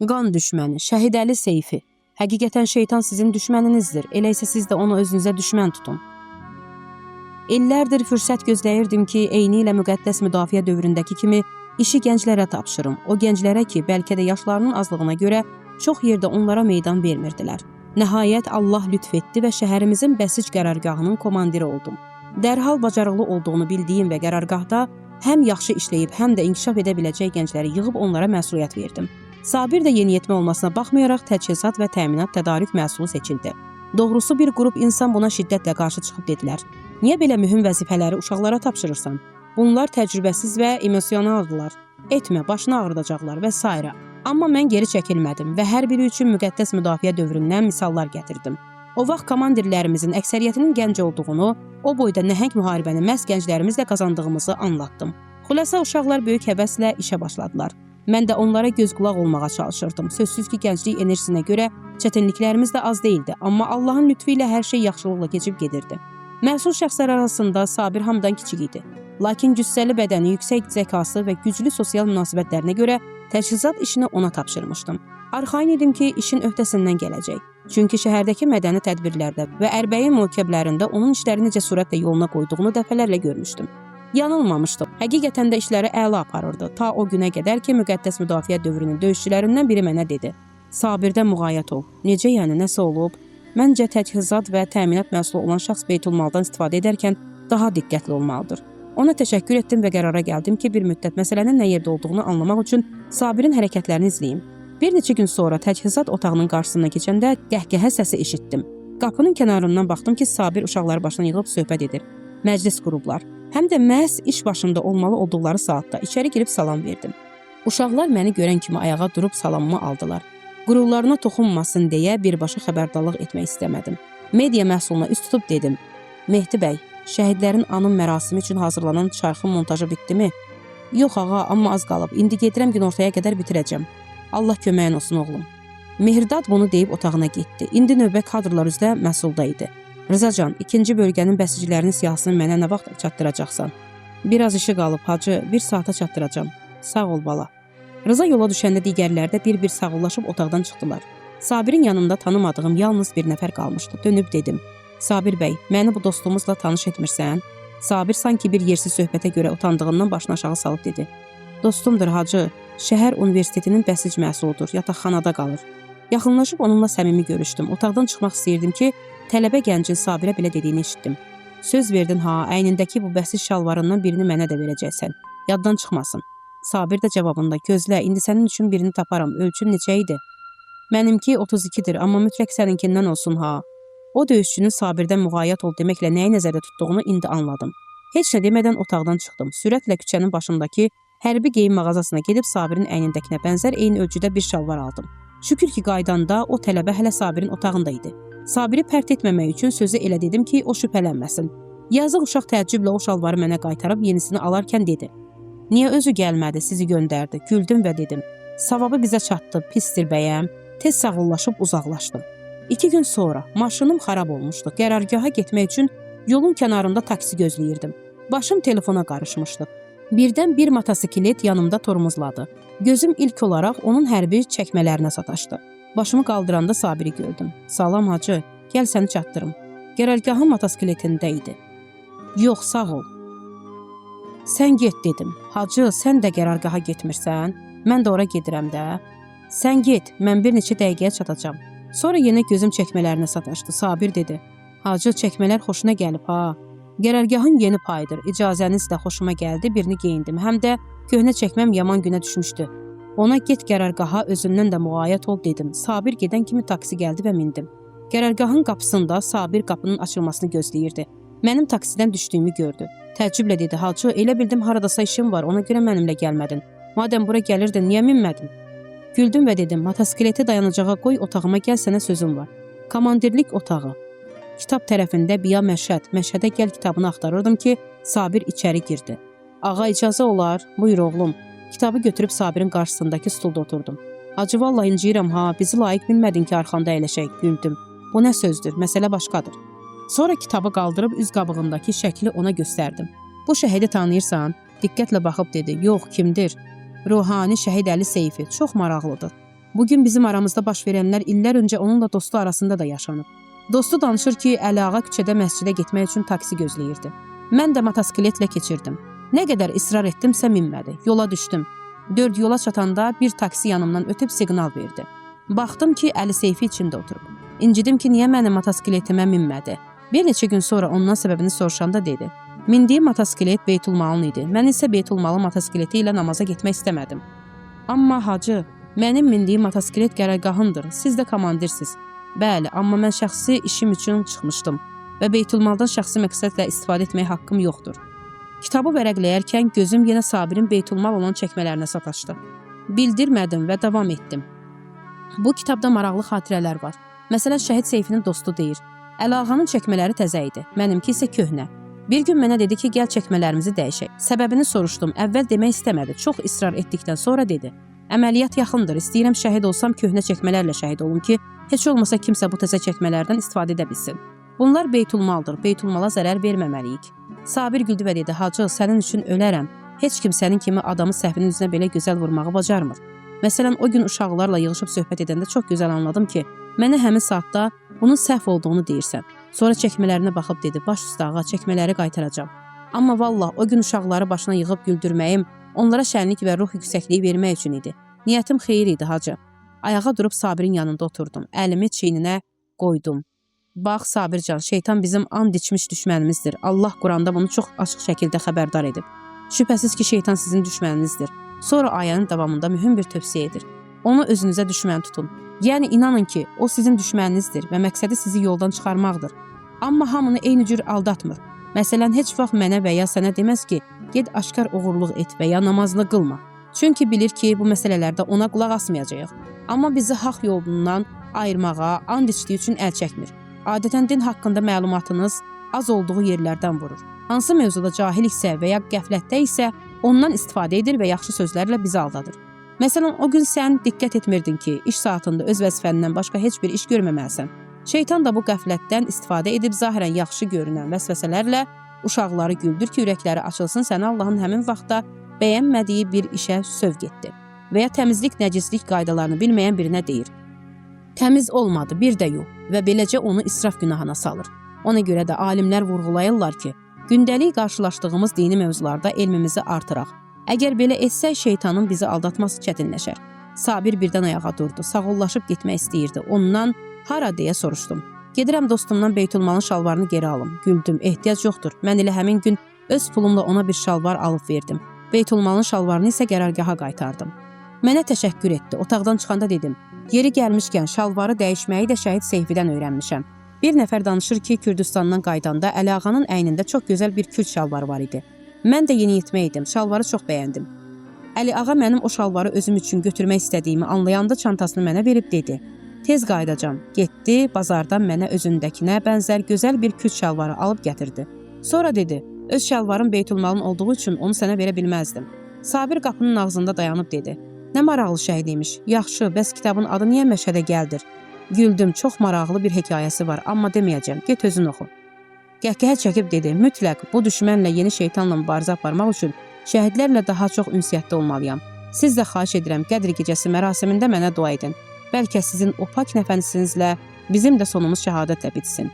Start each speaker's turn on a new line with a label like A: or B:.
A: Qan düşməni, Şəhid Əli Seyfi. Həqiqətən şeytan sizin düşməninizdir. Elə isə siz də onu özünüzə düşmən tutun. İllərdir fürsət gözləyirdim ki, eyni ilə müqəddəs müdafiə dövründəki kimi işi gənclərə tapşırım. O gənclərə ki, bəlkə də yaşlarının azlığına görə çox yerdə onlara meydan vermirdilər. Nəhayət Allah lütf etdi və şəhərimizin bəsic qərargahının komandiri oldum. Dərhal bacarıqlı olduğunu bildiyim və qərargahda həm yaxşı işləyib, həm də inkişaf edə biləcək gəncləri yığıb onlara məsuliyyət verdim. Sabir də yeniyetmə olmasına baxmayaraq təchizat və təminat tədarük məsulu seçildi. Doğrusu bir qrup insan buna şiddətlə qarşı çıxıb dedilər. Niyə belə mühüm vəzifələri uşaqlara tapşırırsan? Bunlar təcrübəsiz və emosionaldılar. Etmə, başını ağrıdacaqlar və s. Amma mən geri çəkilmədim və hər biri üçün müqəddəs müdafiə dövründən misallar gətirdim. O vaxt komandirlərimizin əksəriyyətinin gənc olduğunu, o boyda nəhəng müharibəni məhz gənclərimizlə qazandığımızı anlattım. Xülasə uşaqlar böyük həvəslə işə başladılar. Mən də onlara göz qulaq olmağa çalışırdım. Sözsüz ki, gənclik enerjisinə görə çətinliklərimiz də az değildi, amma Allahın lütfu ilə hər şey yaxşılıqla keçib gedirdi. Məsul şəxslər arasında Sabir hamdan kiçik idi. Lakin cüssəli bədəni, yüksək zəkası və güclü sosial münasibətlərinə görə təchizat işini ona tapşırmışdım. Arxayın idim ki, işin öhdəsindən gələcək. Çünki şəhərdəki mədəni tədbirlərdə və Ərbəyin mövkəblərində onun işləri necə sürətlə yoluna qoyduğunu dəfələrlə görmüşdüm. Yanılmamışdım. Həqiqətən də işləri əla aparırdı. Ta o günə qədər ki, müqəddəs müdafiə dövrünün döyüşçülərindən biri mənə dedi. Sabirdən müğayət ol. Necə yəni, nəsə olub? Məncə təchizat və təminat məhsulu olan şəxs beytulmaldan istifadə edərkən daha diqqətli olmalıdır. Ona təşəkkür etdim və qərara gəldim ki, bir müddət məsələnin nə yerdə olduğunu anlamaq üçün Sabirin hərəkətlərini izləyim. Bir neçə gün sonra təchizat otağının qarşısına keçəndə qəhqəhə səsi eşitdim. Qapının kənarından baxdım ki, Sabir uşaqları başına yığıb söhbət edir. Məclis qurublar. Həm də məhz iş başında olmalı olduqları saatda içəri girib salam verdim. Uşaqlar məni görən kimi ayağa durub salamımı aldılar. Qürurlarına toxunmasın deyə birbaşa xəbərdarlıq etmək istəmədim. Media məhsuluna üst tutub dedim. Mehdi bəy, şəhidlərin anım mərasimi üçün hazırlanan çarxın montajı bitdimi? Yox ağa, amma az qalıb. İndi gedirəm günortaya qədər bitirəcəm. Allah köməyin olsun oğlum. Mehirdad bunu deyib otağına getdi. İndi növbə kadrlar üzrə məsulda idi. Rızacan, ikinci bölgənin bəsicilərinin siyahısını mənə nə vaxt çatdıracaqsan? Biraz işi qalıb hacı, bir saata çatdıracam. Sağ ol bala. Rıza yola düşəndə digərlər də bir-bir sağollaşıb otaqdan çıxdılar. Sabirin yanında tanımadığım yalnız bir nəfər qalmışdı. Dönüb dedim. Sabir bəy, məni bu dostumuzla tanış etmirsən? Sabir sanki bir yersiz söhbətə görə utandığından başını aşağı salıb dedi. Dostumdur hacı, şəhər universitetinin bəsic məhsuludur, yataqxanada qalır. Yaxınlaşıb onunla səmimi görüşdüm. Otaqdan çıxmaq istəyirdim ki, tələbə gəncin Sabirə belə dediyini eşitdim. Söz verdin ha, əynindəki bu bəsic şalvarından birini mənə də verəcəksən. Yaddan çıxmasın. Sabir də cavabında, gözlə, indi sənin üçün birini taparam, ölçün neçə idi? Mənimki 32-dir, amma mütləq səninkindən olsun ha. O döyüşçünün Sabirdən müğayət ol deməklə nəyi nəzərdə tutduğunu indi anladım. Heç nə demədən otaqdan çıxdım. Sürətlə küçənin başındakı hərbi geyim mağazasına gedib Sabirin əynindəkinə bənzər eyni ölçüdə bir şalvar aldım. Şükür ki, qaydanda o tələbə hələ Sabirin otağında idi. Sabiri pərt etməmək üçün sözü elə dedim ki, o şübhələnməsin. Yazıq uşaq təəccüblə o şalvarı mənə qaytarıb yenisini alarkən dedi. Niyə özü gəlmədi, sizi göndərdi? Güldüm və dedim. Savabı bizə çatdı, pistir bəyəm. Tez sağollaşıb uzaqlaşdım. 2 gün sonra maşınım xarab olmuşdu. Qərargaha getmək üçün yolun kənarında taksi gözləyirdim. Başım telefona qarışmışdı. Birdən bir motosiklet yanımda tormozladı. Gözüm ilk olaraq onun hərbi çəkmələrinə sataşdı. Başımı qaldıranda Sabiri gördüm. Salam hacı, gəl səni çatdırım. Qərargahın motosikletində idi. Yox, sağ ol. Sən get dedim. Hacı, sən də qərargaha getmirsən? Mən də ora gedirəm də. Sən get, mən bir neçə dəqiqəyə çatacam. Sonra yenə gözüm çəkmələrinə sataşdı. Sabir dedi. Hacı, çəkmələr xoşuna gəlib ha. Qərargahın yeni payıdır. İcazəniz də xoşuma gəldi, birini geyindim. Həm də köhnə çəkməm yaman günə düşmüşdü. Ona get qərargaha, özündən də müğayət ol dedim. Sabir gedən kimi taksi gəldi və mindim. Qərargahın qapısında Sabir qapının açılmasını gözləyirdi. Mənim taksidən düşdüyümü gördü. Təəccüblə dedi, hacı, elə bildim haradasa işim var, ona görə mənimlə gəlmədin. Madəm bura gəlirdin, niyə minmədin? Güldüm və dedim, motosikleti dayanacağa qoy, otağıma gəl, sənə sözüm var. Komandirlik otağı. Kitab tərəfində Biya Məşhəd, Məşhədə gəl kitabını axtarırdım ki, Sabir içəri girdi. Ağa, icazə olar, buyur oğlum. Kitabı götürüb Sabirin qarşısındakı stulda oturdum. Hacı, vallahi inciyirəm ha, bizi layiq bilmədin ki, arxanda əyləşək, güldüm. Bu nə sözdür, məsələ başqadır. Sonra kitabı qaldırıb üz qabığındakı şəkli ona göstərdim. Bu şəhidi tanıyırsan? Diqqətlə baxıb dedi, yox, kimdir? Ruhani Şəhid Əli Seyfi, çox maraqlıdır. Bugün bizim aramızda baş verənlər illər öncə onunla dostu arasında da yaşanıb. Dostu danışır ki, Əliağa küçədə məscidə getmək üçün taksi gözləyirdi. Mən də motosikletlə keçirdim. Nə qədər israr etdimsə minmədi. Yola düşdüm. 4 yola çatanda bir taksi yanımdan ötüb siqnal verdi. Baxdım ki, Əli Seyfi içində oturub. İncidim ki, niyə mənim motosikletimə minmədi? Bir neçə gün sonra ondan səbəbini soruşanda dedi. Mindiyi motosiklet Beytulmalın idi. Mən isə Beytulmalı motosikleti ilə namaza getmək istəmədim. Amma hacı, mənim mindiyim motosiklet qərargahındır. Siz də komandirsiniz. Bəli, amma mən şəxsi işim üçün çıxmışdım və Beytulmaldan şəxsi məqsədlə istifadə etmək haqqım yoxdur. Kitabı vərəqləyərkən gözüm yenə Sabirin Beytulmal olan çəkmələrinə sataşdı. Bildirmədim və davam etdim. Bu kitabda maraqlı xatirələr var. Məsələn, Şəhid Seyfinin dostu deyir. Əliağanın çəkmələri təzə idi, mənimki isə köhnə. Bir gün mənə dedi ki, gəl çəkmələrimizi dəyişək. Səbəbini soruşdum, əvvəl demək istəmədi. Çox israr etdikdən sonra dedi. Əməliyyat yaxındır, istəyirəm şəhid olsam köhnə çəkmələrlə şəhid olum ki, heç olmasa kimsə bu təzə çəkmələrdən istifadə edə bilsin. Bunlar Beytulmaldır, Beytulmala zərər verməməliyik. Sabir güldü və dedi, hacı, sənin üçün ölərəm. Heç kim sənin kimi adamı səhvinin üzünə belə gözəl vurmağı bacarmır. Məsələn, o gün uşaqlarla yığışıb söhbət edəndə çox gözəl anladım ki, mənə həmin saatda bunun səhv olduğunu deyirsən. Sonra çəkmələrinə baxıb dedi, baş üstə ağa, çəkmələri qaytaracam. Amma vallah, o gün uşaqları başına yığıb güldürməyim, onlara şənlik və ruh yüksəkliyi vermək üçün idi. Niyyətim xeyir idi, hacı. Ayağa durub Sabirin yanında oturdum, əlimi çiyninə qoydum. Bax, Sabircan, şeytan bizim and içmiş düşmənimizdir. Allah Quranda bunu çox açıq şəkildə xəbərdar edib. Şübhəsiz ki, şeytan sizin düşməninizdir. Sonra ayənin davamında mühüm bir tövsiyə edir. Onu özünüzə düşmən tutun. Yəni, inanın ki, o sizin düşməninizdir və məqsədi sizi yoldan çıxarmaqdır. Amma hamını eyni cür aldatmır. Məsələn, heç vaxt mənə və ya sənə deməz ki, get aşkar oğurluq et və ya namazını qılma. Çünki bilir ki, bu məsələlərdə ona qulaq asmayacağıq. Amma bizi haqq yolundan ayırmağa, and içdiyi üçün əl çəkmir. Adətən din haqqında məlumatınız az olduğu yerlərdən vurur. Hansı mövzuda cahiliksə və ya qəflətdə isə ondan istifadə edir və yaxşı sözlərlə bizi aldadır. Məsələn, o gün sən diqqət etmirdin ki, iş saatında öz vəzifəndən başqa heç bir iş görməməlisən. Şeytan da bu qəflətdən istifadə edib zahirən yaxşı görünən vəsvəsələrlə uşaqları güldür ki, ürəkləri açılsın, səni Allahın həmin vaxtda bəyənmədiyi bir işə sövq etdi. Və ya təmizlik, nəcislik qaydalarını bilməyən birinə deyir. Təmiz olmadı, bir də yox və beləcə onu israf günahına salır. Ona görə də alimlər vurğulayırlar ki, gündəlik qarşılaşdığımız dini mövzularda elmimizi artıraq. Əgər belə etsək, şeytanın bizi aldatması çətinləşər. Sabir birdən ayağa durdu, sağollaşıb getmək istəyirdi. Ondan hara deyə soruşdum. Gedirəm dostumdan Beytulmalın şalvarını geri alım. Güldüm, ehtiyac yoxdur. Mən elə həmin gün öz pulumla ona bir şalvar alıb verdim. Beytulmalın şalvarını isə qərargaha qaytardım. Mənə təşəkkür etdi. Otaqdan çıxanda dedim, yeri gəlmişkən şalvarı dəyişməyi də Şəhid Seyfidən öyrənmişəm. Bir nəfər danışır ki, Kürdistandan qaydanda Əliağanın əynində çox gözəl bir kürd şalvarı var idi. Mən də yeniyetmə idim, şalvarı çox bəyəndim. Əliağa mənim o şalvarı özüm üçün götürmək istədiyimi anlayanda çantasını mənə verib dedi. Tez qaydacam. Getdi, bazardan mənə özündəkinə bənzər gözəl bir kürd şalvarı alıb gətirdi. Sonra dedi, öz şalvarım Beytulmalın olduğu üçün onu sənə verə bilməzdim. Sabir qapının ağzında dayanıb dedi. Nə maraqlı şəhid imiş. Yaxşı, bəs kitabın adı niyə Məşhədə gəldir? Güldüm, çox maraqlı bir hekayəsi var, amma deməyəcəm, get özün oxu. Qəhqəhə çəkib dedi, mütləq bu düşmənlə yeni şeytanla mübarizə aparmaq üçün şəhidlərlə daha çox ünsiyyətdə olmalıyam. Siz də xahiş edirəm, Qədr gecəsi mərasimində mənə dua edin. Bəlkə sizin o pak nəfəsinizlə bizim də sonumuz şəhadətlə bitsin.